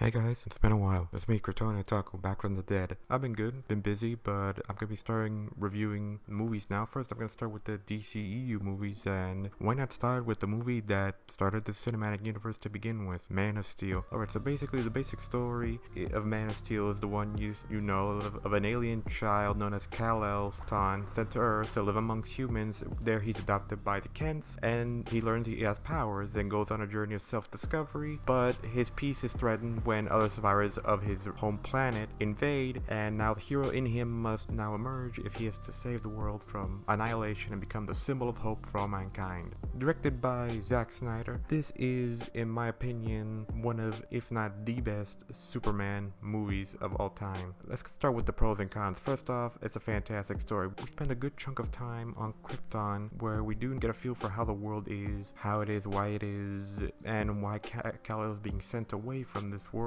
Hey guys, it's been a while. It's me, Cortona Taco, back from the dead. I've been good, been busy, but I'm gonna be starting reviewing movies now. First, I'm gonna start with the DCEU movies, and why not start with the movie that started the cinematic universe to begin with, Man of Steel. Alright, so basically the basic story of Man of Steel is the one you know of an alien child known as Kal-El Tan, sent to Earth to live amongst humans. There he's adopted by the Kents, and he learns he has powers, and goes on a journey of self-discovery, but his peace is threatened when other survivors of his home planet invade, and now the hero in him must now emerge if he is to save the world from annihilation and become the symbol of hope for all mankind. Directed by Zack Snyder, this is, in my opinion, one of, if not the best, Superman movies of all time. Let's start with the pros and cons. First off, it's a fantastic story. We spend a good chunk of time on Krypton, where we do get a feel for how the world is, how it is, why it is, and why Kal-El is being sent away from this world.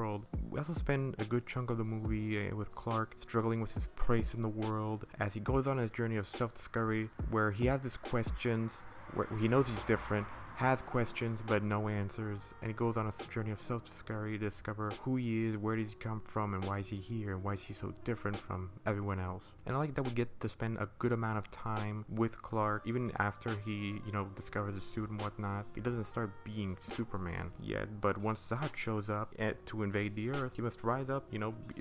We also spend a good chunk of the movie with Clark struggling with his place in the world as he goes on his journey of self-discovery, where he has these questions, where he knows he's different, has questions but no answers, and he goes on a journey of self-discovery to discover who he is, where does he come from, and why is he here, and why is he so different from everyone else. And I like that we get to spend a good amount of time with Clark, even after he, discovers the suit and whatnot. He doesn't start being Superman yet, but once Zod shows up to invade the Earth, he must rise up,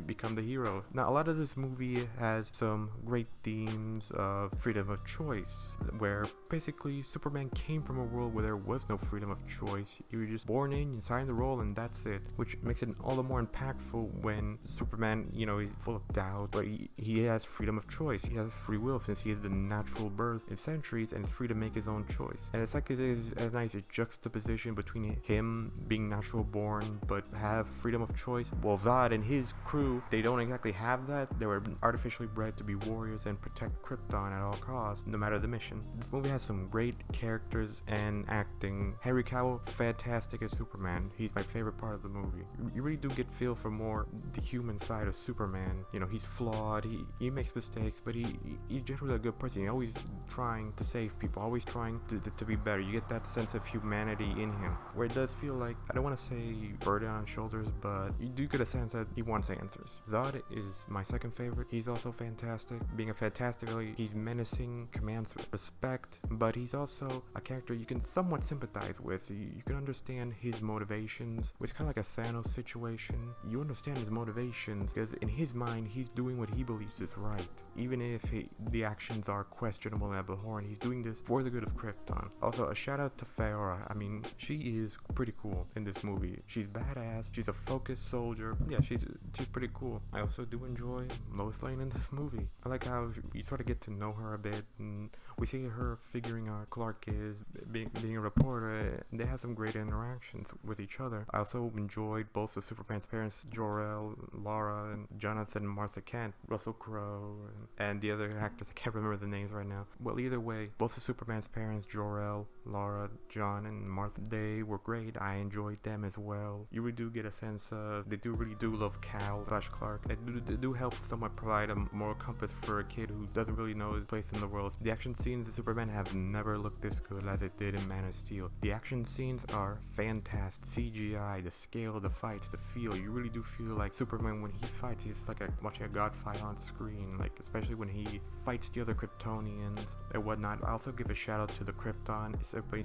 become the hero. Now, a lot of this movie has some great themes of freedom of choice, where basically Superman came from a world where there was no freedom of choice. You were just born in, you signed the role, and that's it, which makes it all the more impactful when Superman, he's full of doubt, but he has freedom of choice. He has free will since he is the natural birth in centuries and is free to make his own choice. And it's like it is a nice juxtaposition between him being natural born but have freedom of choice, while Zod and his crew, they don't exactly have that. They were artificially bred to be warriors and protect Krypton at all costs, no matter the mission. This movie has some great characters and acting. Henry Cavill, fantastic as Superman. He's my favorite part of the movie. You really do get feel for more the human side of Superman. He's flawed, he makes mistakes, but he's generally a good person. He's always trying to save people, always trying to be better. You get that sense of humanity in him, where it does feel like, I don't want to say burden on his shoulders, but you do get a sense that he wants answers. Zod is my second favorite. He's also fantastic. Being a fantastic villain, he's menacing, commands respect, but he's also a character you can somewhat sympathize with. You can understand his motivations. It's kind of like a Thanos situation. You understand his motivations because in his mind, he's doing what he believes is right. Even if the actions are questionable and abhorrent, he's doing this for the good of Krypton. Also, a shout out to Faora. I mean, she is pretty cool in this movie. She's badass. She's a focused soldier. Yeah, she's pretty cool. I also do enjoy Lois Lane in this movie. I like how you sort of get to know her a bit, and we see her figuring out Clark is being a reporter, and they have some great interactions with each other. I also enjoyed both of Superman's parents, Jor-El, Lara, and Jonathan, Martha Kent, Russell Crowe, and the other actors. I can't remember the names right now. Well, either way, both of Superman's parents, Jor-El, Lara, John, and Martha, they were great. I enjoyed them as well. You really do get a sense of, they really do love Cal/Clark. They do help somewhat provide a moral compass for a kid who doesn't really know his place in the world. The action scenes of Superman have never looked this good as it did in Man of Steel. The action scenes are fantastic. CGI, the scale of the fights, the feel. You really do feel like Superman when he fights, he's like watching a god fight on screen. Like, especially when he fights the other Kryptonians and whatnot. I also give a shout out to the Krypton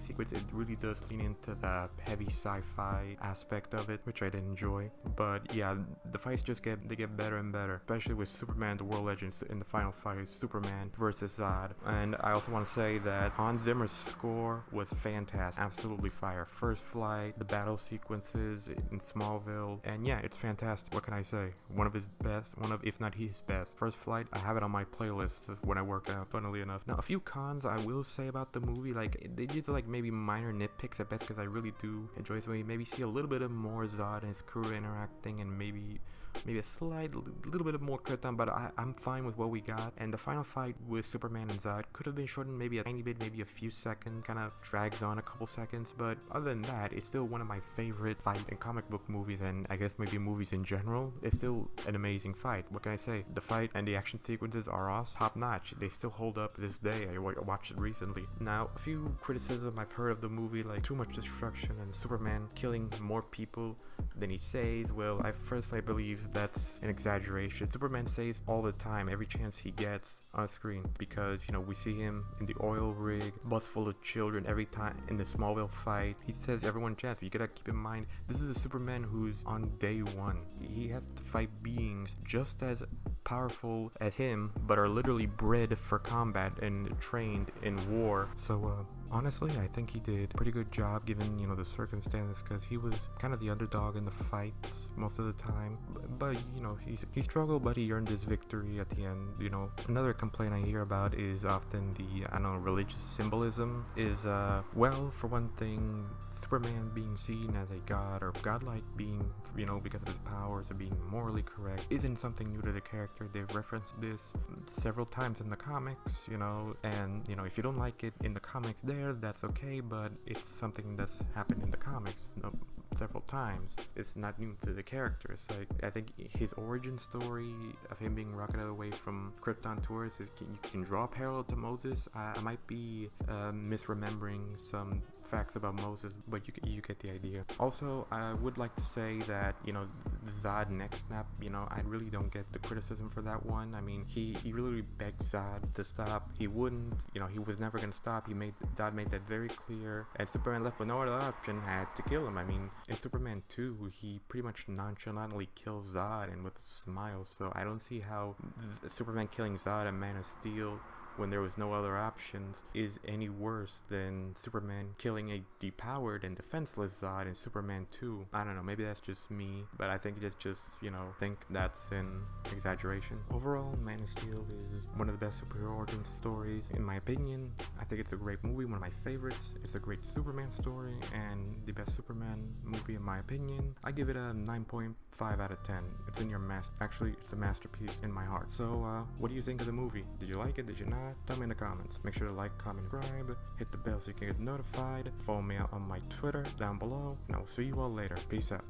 sequence. It really does lean into the heavy sci-fi aspect of it, which I did enjoy. But yeah, the fights just get better and better, especially with Superman, the World Legends in the final fight, Superman versus Zod. And I also want to say that Hans Zimmer's score was fantastic, absolutely fire. First Flight, the battle sequences in Smallville, and yeah, it's fantastic. What can I say? One of his best, if not his best. First Flight, I have it on my playlist when I work out, funnily enough. Now, a few cons I will say about the movie, like, they did like maybe minor nitpicks at best, because I really do enjoy this movie. Maybe see a little bit of more Zod and his crew interacting, and maybe maybe a slight little bit of more cut down, but I'm fine with what we got. And the final fight with Superman and Zod could have been shortened maybe a tiny bit, maybe a few seconds, kind of drags on a couple seconds, but other than that, it's still one of my favorite fight in comic book movies, and I guess maybe movies in general. It's still an amazing fight. What can I say? The fight and the action sequences are awesome, top notch. They still hold up this day. I watched it recently. Now, a few criticism I've heard of the movie, like too much destruction and Superman killing more people than he saves. Well, I personally believe that's an exaggeration. Superman saves all the time, every chance he gets on screen, because, you know, we see him in the oil rig, bus full of children every time in the Smallville fight. He says everyone chance, but you gotta keep in mind, this is a Superman who's on day one. He has to fight beings just as powerful as him, but are literally bred for combat and trained in war. So honestly, I think he did a pretty good job given, you know, the circumstances, because he was kind of the underdog in the fights most of the time. But you know, he struggled, but he earned his victory at the end. You know, another complaint I hear about is often the, I don't know, religious symbolism is well, for one thing, Superman being seen as a god or godlike being, you know, because of his powers or being morally correct isn't something new to the character. They've referenced this several times in the comics, you know, and, you know, if you don't like it in the comics there, that's okay, but it's something that's happened in the comics, you know, several times. It's not new to the character. It's like, I think his origin story of him being rocketed away from Krypton to Earth is, you can draw a parallel to Moses. I might be misremembering some facts about Moses, but you get the idea. Also, I would like to say that, you know, the Zod neck snap, you know, I really don't get the criticism for that one. I mean, he really begged Zod to stop. He wouldn't, you know, he was never gonna stop. Zod made that very clear, and Superman left with no other option, had to kill him. I mean, in Superman 2, he pretty much nonchalantly kills Zod and with a smile, so I don't see how Superman killing Zod and Man of Steel when there was no other options is any worse than Superman killing a depowered and defenseless Zod in Superman 2. I don't know, maybe that's just me, but I think it's just, you know, think that's an exaggeration. Overall, Man of Steel is one of the best superhero origin stories in my opinion. I think it's a great movie, one of my favorites. It's a great Superman story and the best Superman movie in my opinion. I give it a 9.5 out of 10. It's in your actually, it's a masterpiece in my heart. So, what do you think of the movie? Did you like it? Did you not? Tell me in the comments. Make sure to like, comment, subscribe, hit the bell so you can get notified. Follow me out on my Twitter down below, and I will see you all later. Peace out.